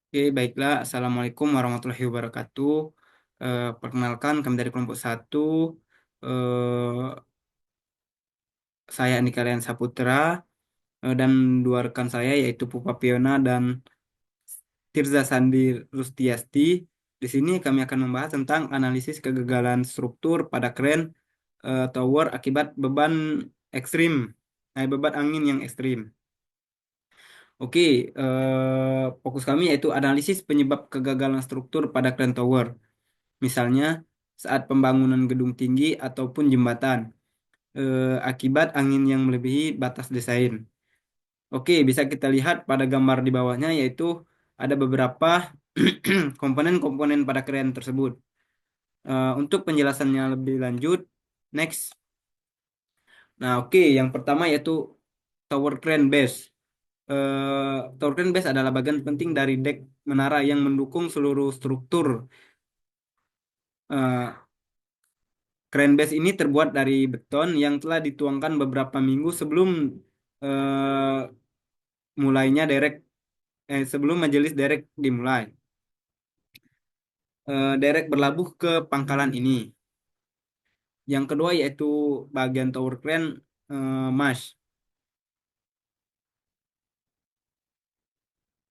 Oke, baiklah. Assalamualaikum warahmatullahi wabarakatuh. Perkenalkan, kami dari kelompok satu. Eh, saya Andika Rian Saputra dan dua rekan saya yaitu Pupa Piona dan Tirza Sandi Rustiasti. Di sini kami akan membahas tentang analisis kegagalan struktur pada kren tower akibat beban ekstrim, beban angin yang ekstrim. Oke, fokus kami yaitu analisis penyebab kegagalan struktur pada kren tower. Misalnya saat pembangunan gedung tinggi ataupun jembatan akibat angin yang melebihi batas desain. Oke, bisa kita lihat pada gambar di bawahnya yaitu ada beberapa komponen-komponen pada kren tersebut. Untuk penjelasannya lebih lanjut, next. Nah, oke, yang pertama yaitu tower crane base. Tower crane base adalah bagian penting dari dek menara yang mendukung seluruh struktur. Eh, Crane base ini terbuat dari beton yang telah dituangkan beberapa minggu sebelum eh, mulainya derek sebelum majelis derek dimulai. Derek berlabuh ke pangkalan ini. Yang kedua yaitu bagian tower crane mast.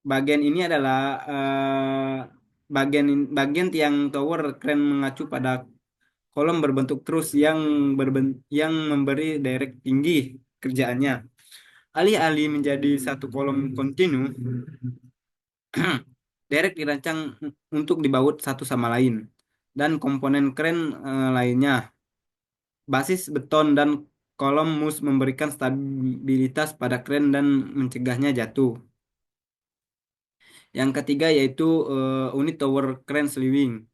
Bagian ini adalah bagian tiang tower crane mengacu pada kolom berbentuk trus yang memberi derek tinggi kerjaannya. Alih-alih menjadi satu kolom kontinu, derek dirancang untuk dibaut satu sama lain, dan komponen kren lainnya, basis beton dan kolom mus memberikan stabilitas pada kren dan mencegahnya jatuh. Yang ketiga yaitu unit tower crane slewing.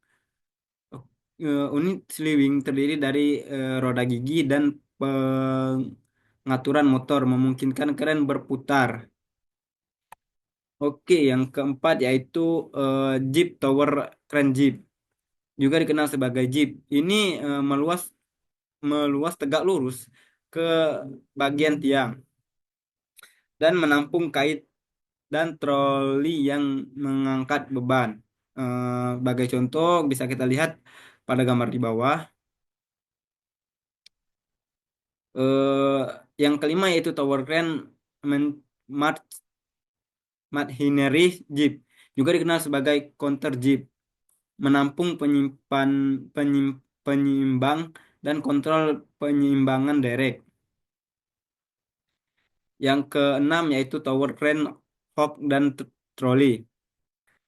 Unit slewing terdiri dari roda gigi dan pengaturan motor memungkinkan kren berputar. Oke, yang keempat yaitu jeep tower crane jeep, juga dikenal sebagai jeep. Ini meluas meluas tegak lurus ke bagian tiang dan menampung kait dan troli yang mengangkat beban. Sebagai contoh bisa kita lihat pada gambar di bawah. Eh, yang kelima yaitu tower crane men- Mat- Machinery jeep, juga dikenal sebagai counter jeep, menampung penyimbang dan kontrol penyiimbangan derek. Yang keenam yaitu tower crane hook dan troli.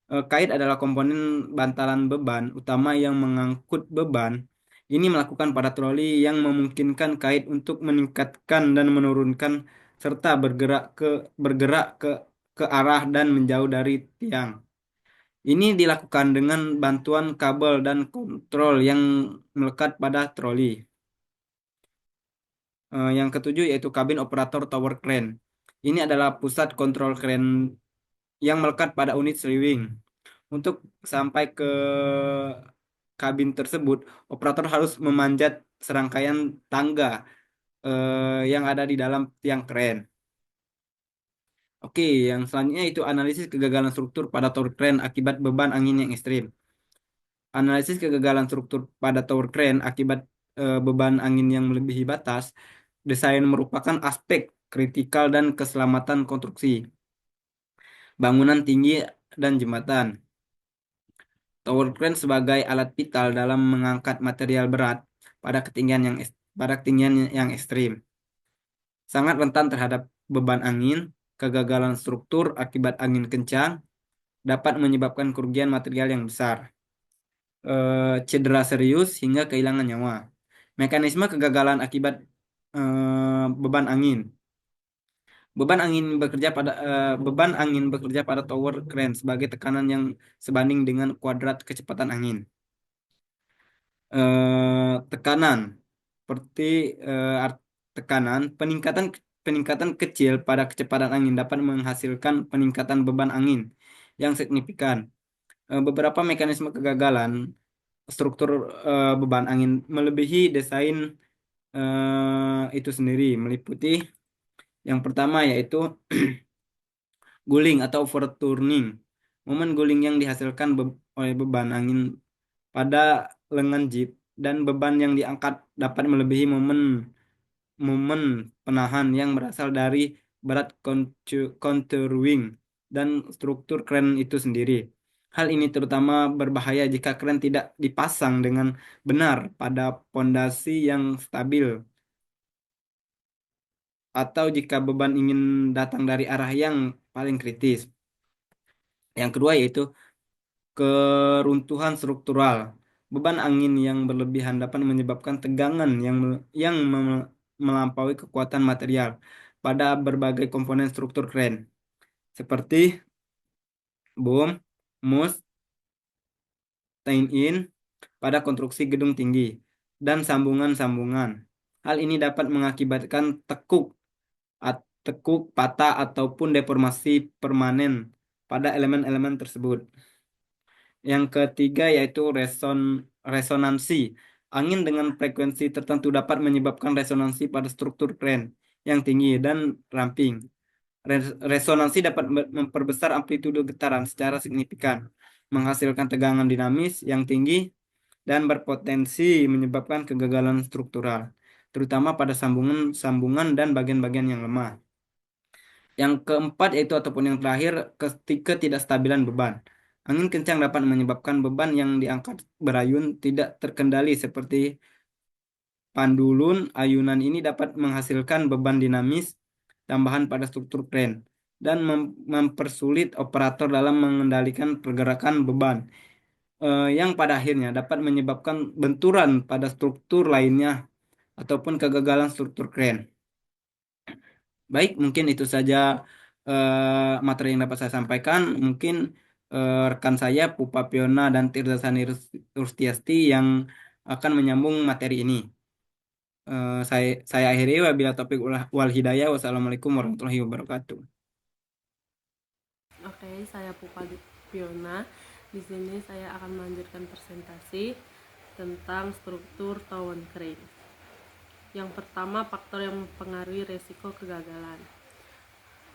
Kait adalah komponen bantalan beban utama yang mengangkut beban. Ini melakukan pada troli yang memungkinkan kait untuk meningkatkan dan menurunkan serta bergerak ke arah dan menjauh dari tiang. Ini dilakukan dengan bantuan kabel dan kontrol yang melekat pada troli. Yang ketujuh yaitu kabin operator tower crane. Ini adalah pusat kontrol crane yang melekat pada unit slewing. Untuk sampai ke kabin tersebut, operator harus memanjat serangkaian tangga yang ada di dalam tiang kren. Oke, yang selanjutnya itu analisis kegagalan struktur pada tower crane akibat beban angin yang ekstrim. Analisis kegagalan struktur pada tower crane akibat beban angin yang melebihi batas desain merupakan aspek kritikal dan keselamatan konstruksi, bangunan tinggi dan jembatan. Tower crane sebagai alat vital dalam mengangkat material berat pada ketinggian yang ekstrim. Sangat rentan terhadap beban angin, kegagalan struktur akibat angin kencang dapat menyebabkan kerugian material yang besar, cedera serius hingga kehilangan nyawa. Mekanisme kegagalan akibat beban angin. Beban angin bekerja pada tower crane sebagai tekanan yang sebanding dengan kuadrat kecepatan angin. Tekanan seperti tekanan peningkatan kecil pada kecepatan angin dapat menghasilkan peningkatan beban angin yang signifikan. Beberapa mekanisme kegagalan struktur beban angin melebihi desain itu sendiri, meliputi yang pertama yaitu guling atau overturning. momen guling yang dihasilkan oleh beban angin pada lengan jeep dan beban yang diangkat dapat melebihi momen momen penahan yang berasal dari berat counterwing dan struktur kren itu sendiri. Hal ini terutama berbahaya jika kren tidak dipasang dengan benar pada pondasi yang stabil atau jika beban ingin datang dari arah yang paling kritis. Yang kedua yaitu keruntuhan struktural. Beban angin yang berlebihan dapat menyebabkan tegangan melampaui kekuatan material pada berbagai komponen struktur kren, seperti bom, mus, tie-in pada konstruksi gedung tinggi, dan sambungan-sambungan. Hal ini dapat mengakibatkan tekuk, patah, ataupun deformasi permanen pada elemen-elemen tersebut. Yang ketiga yaitu resonansi. Angin dengan frekuensi tertentu dapat menyebabkan resonansi pada struktur kren yang tinggi dan ramping. Resonansi dapat memperbesar amplitudo getaran secara signifikan, menghasilkan tegangan dinamis yang tinggi dan berpotensi menyebabkan kegagalan struktural, terutama pada sambungan dan bagian-bagian yang lemah. Yang keempat yaitu ataupun yang terakhir, ketidakstabilan beban. Angin kencang dapat menyebabkan beban yang diangkat berayun tidak terkendali seperti pandulun. Ayunan ini dapat menghasilkan beban dinamis tambahan pada struktur kren dan mempersulit operator dalam mengendalikan pergerakan beban, yang pada akhirnya dapat menyebabkan benturan pada struktur lainnya ataupun kegagalan struktur kren. Baik, mungkin itu saja materi yang dapat saya sampaikan. Mungkin rekan saya Pupa Piona dan Tirzasani Rustiasti yang akan menyambung materi ini. Saya akhiri wabillahi taufiq wal hidayah. Wassalamualaikum warahmatullahi wabarakatuh. Oke, saya Pupa Piona. Di sini saya akan melanjutkan presentasi tentang struktur tower crane. Yang pertama, faktor yang mempengaruhi resiko kegagalan.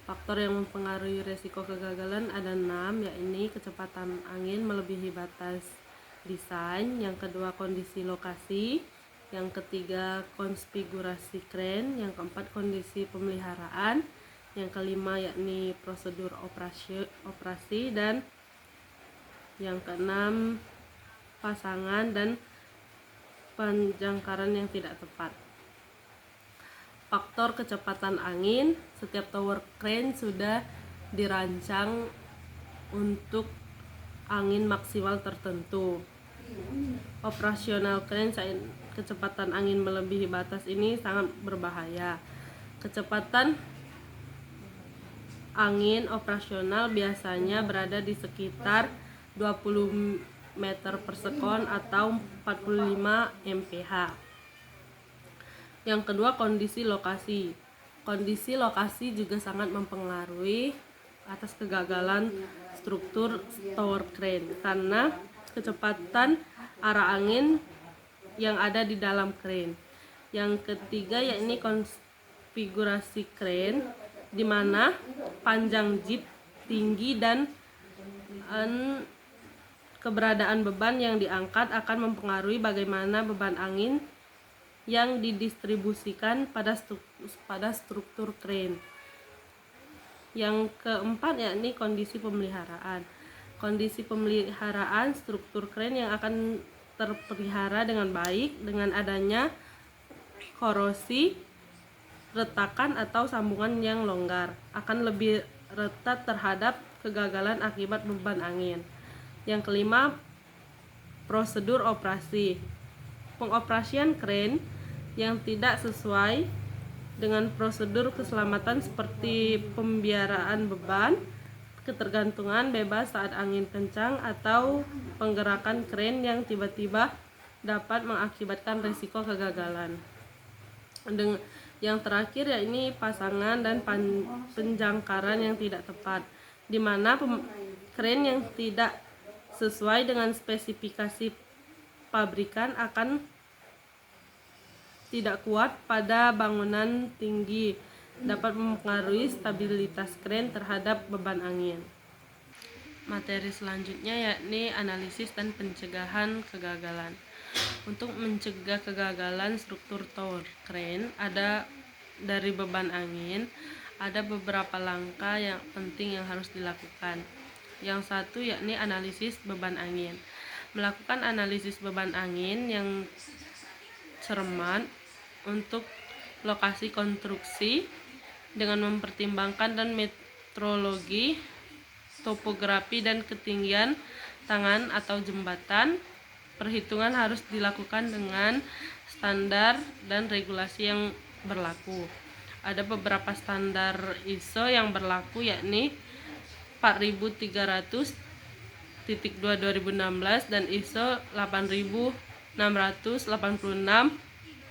Faktor yang mempengaruhi resiko kegagalan ada 6, yakni kecepatan angin melebihi batas desain. Yang kedua, kondisi lokasi. Yang ketiga, konfigurasi kren. Yang keempat, kondisi pemeliharaan. Yang kelima yakni prosedur operasi, dan yang keenam pasangan dan penjangkaran yang tidak tepat. Faktor kecepatan angin, setiap tower crane sudah dirancang untuk angin maksimal tertentu. Operasional crane saat kecepatan angin melebihi batas ini sangat berbahaya. Kecepatan angin operasional biasanya berada di sekitar 20 meter per sekon atau 45 mph. Yang kedua, kondisi lokasi. Kondisi lokasi juga sangat mempengaruhi atas kegagalan struktur tower crane karena kecepatan arah angin yang ada di dalam crane. Yang ketiga yakni konfigurasi crane, di mana panjang jeep, tinggi, dan keberadaan beban yang diangkat akan mempengaruhi bagaimana beban angin yang didistribusikan pada struktur crane. Yang keempat yakni kondisi pemeliharaan. Kondisi pemeliharaan struktur crane yang akan terpelihara dengan baik dengan adanya korosi, retakan atau sambungan yang longgar akan lebih rentan terhadap kegagalan akibat beban angin. Yang kelima, prosedur operasi. Pengoperasian crane yang tidak sesuai dengan prosedur keselamatan seperti pembiaraan beban, ketergantungan bebas saat angin kencang, atau penggerakan crane yang tiba-tiba dapat mengakibatkan risiko kegagalan. Yang terakhir yakni pasangan dan penjangkaran yang tidak tepat, di mana crane yang tidak sesuai dengan spesifikasi pabrikan akan tidak kuat pada bangunan tinggi, dapat mempengaruhi stabilitas crane terhadap beban angin. materi selanjutnya yakni analisis dan pencegahan kegagalan. Untuk mencegah kegagalan struktur tower crane dari beban angin, ada beberapa langkah yang penting yang harus dilakukan. Yang satu yakni analisis beban angin. Melakukan analisis beban angin yang cermat untuk lokasi konstruksi dengan mempertimbangkan dan meteorologi, topografi dan ketinggian tangan atau jembatan. Perhitungan harus dilakukan dengan standar dan regulasi yang berlaku. Ada beberapa standar ISO yang berlaku yakni 4300-2 2016 dan ISO 8686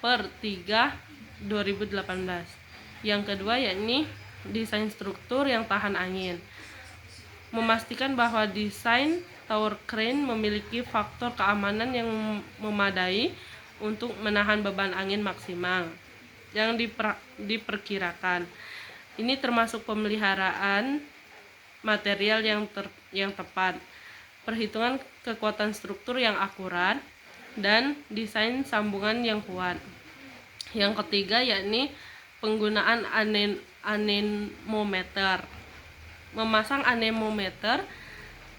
per 3 2018. Yang kedua yakni desain struktur yang tahan angin. Memastikan bahwa desain tower crane memiliki faktor keamanan yang memadai untuk menahan beban angin maksimal yang diperkirakan. Ini termasuk pemeliharaan material yang tepat, perhitungan kekuatan struktur yang akurat, dan desain sambungan yang kuat. Yang ketiga yakni penggunaan anemometer. Memasang anemometer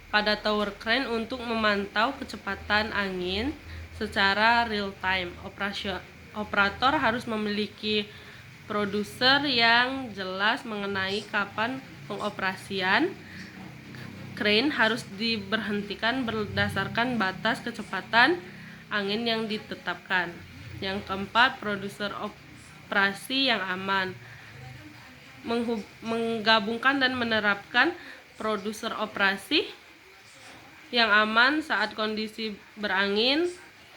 pada tower crane untuk memantau kecepatan angin secara real time. Operator harus memiliki produser yang jelas mengenai kapan pengoperasian crane harus diberhentikan berdasarkan batas kecepatan angin yang ditetapkan. Yang keempat, produser operasi yang aman. Menggabungkan dan menerapkan produser operasi yang aman saat kondisi berangin,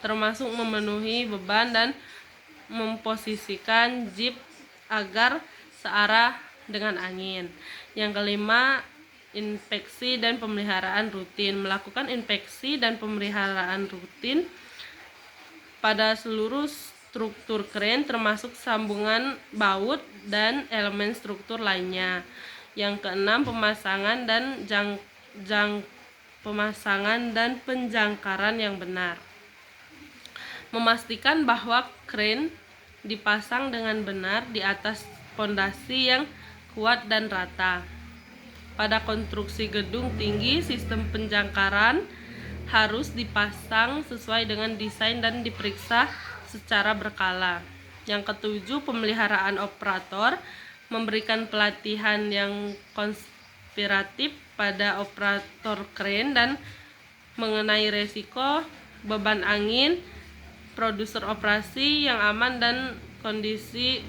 termasuk memenuhi beban dan memposisikan jeep agar searah dengan angin. Yang kelima, inspeksi dan pemeliharaan rutin. Melakukan inspeksi dan pemeliharaan rutin pada seluruh struktur crane termasuk sambungan baut dan elemen struktur lainnya. Yang keenam, pemasangan dan penjangkaran yang benar. Memastikan bahwa crane dipasang dengan benar di atas fondasi yang kuat dan rata. Pada konstruksi gedung tinggi, sistem penjangkaran harus dipasang sesuai dengan desain dan diperiksa secara berkala. Yang ketujuh, pemeliharaan operator. Memberikan pelatihan yang konspiratif pada operator crane dan mengenai resiko, beban angin, produser operasi yang aman dan kondisi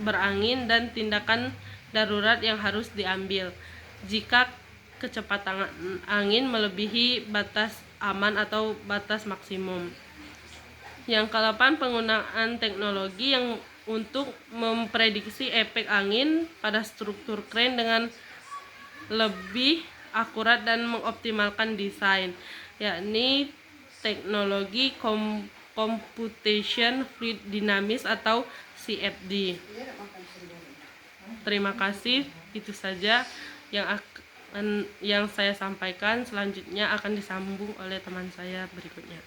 berangin, dan tindakan darurat yang harus diambil jika kecepatan angin melebihi batas aman atau batas maksimum. Yang ke-8, penggunaan teknologi yang untuk memprediksi efek angin pada struktur crane dengan lebih akurat dan mengoptimalkan desain, yakni teknologi Computation Fluid Dynamics atau CFD. Terima kasih, itu saja yang saya sampaikan. Selanjutnya akan disambung oleh teman saya berikutnya.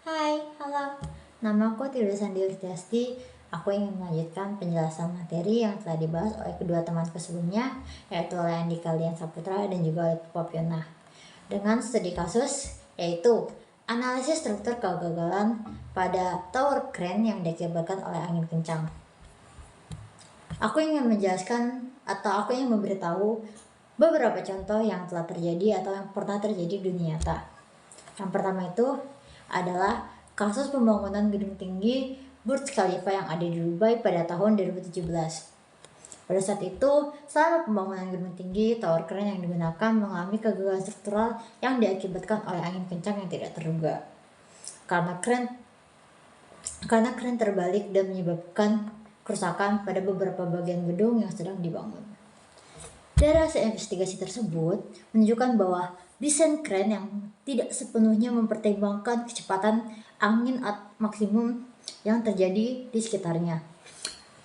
Hai, halo. Nama aku Tilda Sandi Urtiasti. Aku ingin melanjutkan penjelasan materi yang telah dibahas oleh kedua temanku sebelumnya, yaitu oleh Andika Lian Saputra dan juga oleh Popiona. Dengan studi kasus, yaitu analisis struktur kegagalan pada tower crane yang diakibatkan oleh angin kencang. Aku ingin memberitahu beberapa contoh yang telah terjadi atau yang pernah terjadi di dunia nyata. Yang pertama itu adalah kasus pembangunan gedung tinggi Burj Khalifa yang ada di Dubai pada tahun 2017. Pada saat itu, selama pembangunan gedung tinggi, tower crane yang digunakan mengalami kegagalan struktural yang diakibatkan oleh angin kencang yang tidak terduga. Karena crane terbalik dan menyebabkan kerusakan pada beberapa bagian gedung yang sedang dibangun. Dari hasil investigasi tersebut menunjukkan bahwa desain crane yang tidak sepenuhnya mempertimbangkan kecepatan angin maksimum yang terjadi di sekitarnya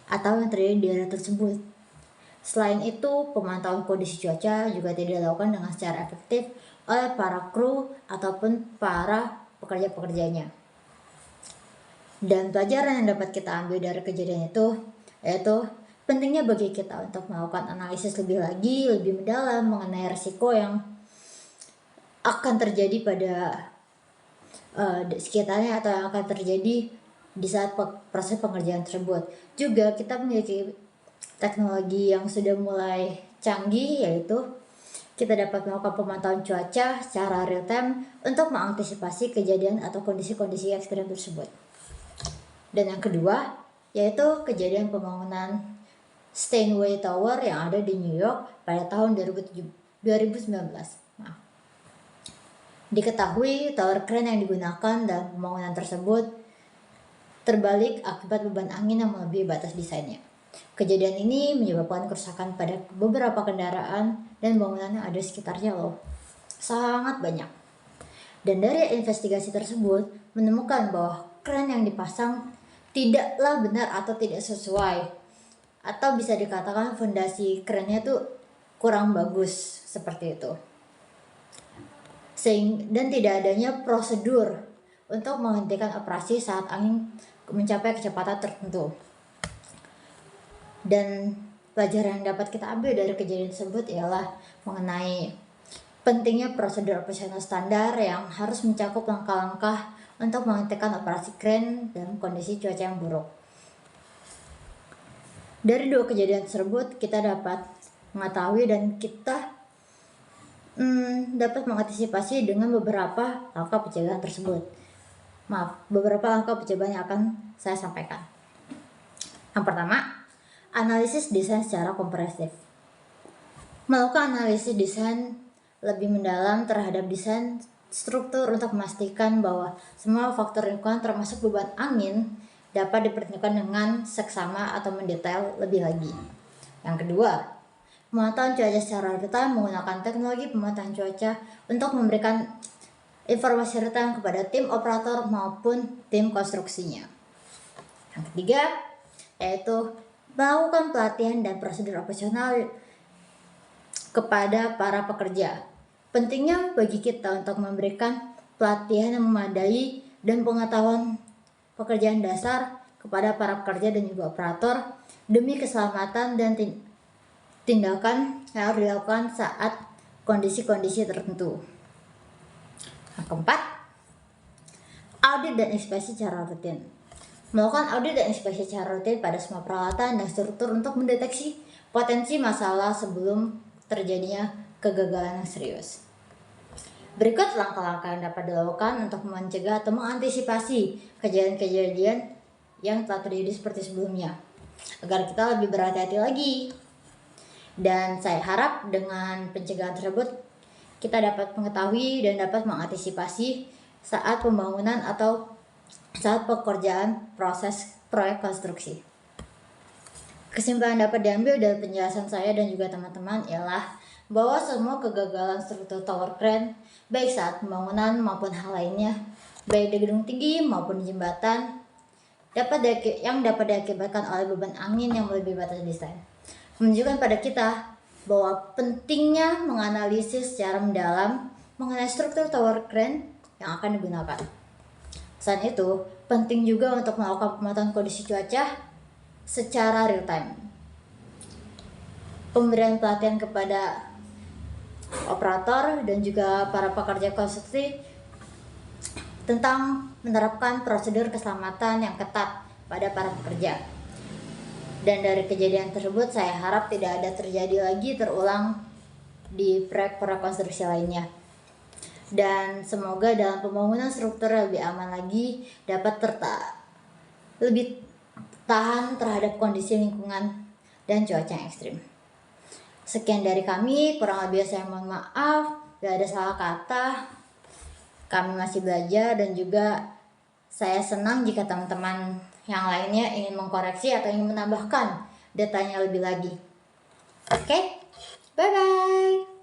atau yang terjadi di daerah tersebut, Selain itu, pemantauan kondisi cuaca juga tidak dilakukan dengan secara efektif oleh para kru ataupun para pekerja-pekerjanya. Dan pelajaran yang dapat kita ambil dari kejadian itu yaitu pentingnya bagi kita untuk melakukan analisis lebih mendalam mengenai risiko yang akan terjadi pada sekitarnya atau yang akan terjadi di saat proses pengerjaan tersebut. Juga kita memiliki teknologi yang sudah mulai canggih, yaitu kita dapat melakukan pemantauan cuaca secara real time untuk mengantisipasi kejadian atau kondisi-kondisi ekstrem tersebut. Dan yang kedua, yaitu kejadian pembangunan Steinway Tower yang ada di New York pada tahun 2019. Diketahui tower crane yang digunakan dalam pembangunan tersebut terbalik akibat beban angin yang melebihi batas desainnya. Kejadian ini menyebabkan kerusakan pada beberapa kendaraan dan bangunan yang ada di sekitarnya loh. Sangat banyak. Dan dari investigasi tersebut menemukan bahwa kran yang dipasang tidaklah benar atau tidak sesuai. Atau bisa dikatakan fondasi krannya tuh kurang bagus seperti itu. Dan tidak adanya prosedur untuk menghentikan operasi saat angin mencapai kecepatan tertentu. Dan pelajaran yang dapat kita ambil dari kejadian tersebut ialah mengenai pentingnya prosedur operasional standar yang harus mencakup langkah-langkah untuk menghentikan operasi kren dalam kondisi cuaca yang buruk. Dari dua kejadian tersebut kita dapat mengetahui dan kita dapat mengantisipasi dengan beberapa langkah pencegahan tersebut. Beberapa langkah pencegahan yang akan saya sampaikan. Yang pertama, analisis desain secara komprehensif. Melakukan analisis desain lebih mendalam terhadap desain struktur untuk memastikan bahwa semua faktor lingkungan termasuk beban angin dapat diperhitungkan dengan seksama atau mendetail lebih lagi. Yang kedua, pemantauan cuaca secara real time menggunakan teknologi pemantauan cuaca untuk memberikan informasi real time kepada tim operator maupun tim konstruksinya. Yang ketiga, yaitu melakukan pelatihan dan prosedur operasional kepada para pekerja. Pentingnya bagi kita untuk memberikan pelatihan yang memadai dan pengetahuan pekerjaan dasar kepada para pekerja dan juga operator demi keselamatan dan tindakan yang harus dilakukan saat kondisi-kondisi tertentu. Yang keempat, audit dan inspeksi secara rutin. Melakukan audit dan inspeksi secara rutin pada semua peralatan dan struktur untuk mendeteksi potensi masalah sebelum terjadinya kegagalan yang serius. Berikut langkah-langkah yang dapat dilakukan untuk mencegah atau mengantisipasi kejadian-kejadian yang telah terjadi seperti sebelumnya, agar kita lebih berhati-hati lagi. Dan saya harap dengan pencegahan tersebut kita dapat mengetahui dan dapat mengantisipasi saat pembangunan atau saat pekerjaan proses proyek konstruksi. Kesimpulan dapat diambil dari penjelasan saya dan juga teman-teman ialah bahwa semua kegagalan struktur tower crane, baik saat pembangunan maupun hal lainnya, baik di gedung tinggi maupun di jembatan, dapat diakibatkan oleh beban angin yang melebihi batas desain. Menunjukkan pada kita bahwa pentingnya menganalisis secara mendalam mengenai struktur tower crane yang akan digunakan. Selain itu, penting juga untuk melakukan pemantauan kondisi cuaca secara real time. Pemberian pelatihan kepada operator dan juga para pekerja konstruksi tentang menerapkan prosedur keselamatan yang ketat pada para pekerja. Dan dari kejadian tersebut saya harap tidak ada terulang di proyek-proyek konstruksi lainnya. Dan semoga dalam pembangunan struktur lebih aman lagi dapat lebih tahan terhadap kondisi lingkungan dan cuaca yang ekstrim. Sekian dari kami, kurang lebih saya mohon maaf, gak ada salah kata. Kami masih belajar dan juga saya senang jika teman-teman yang lainnya ingin mengkoreksi atau ingin menambahkan datanya lebih lagi. Oke, bye-bye.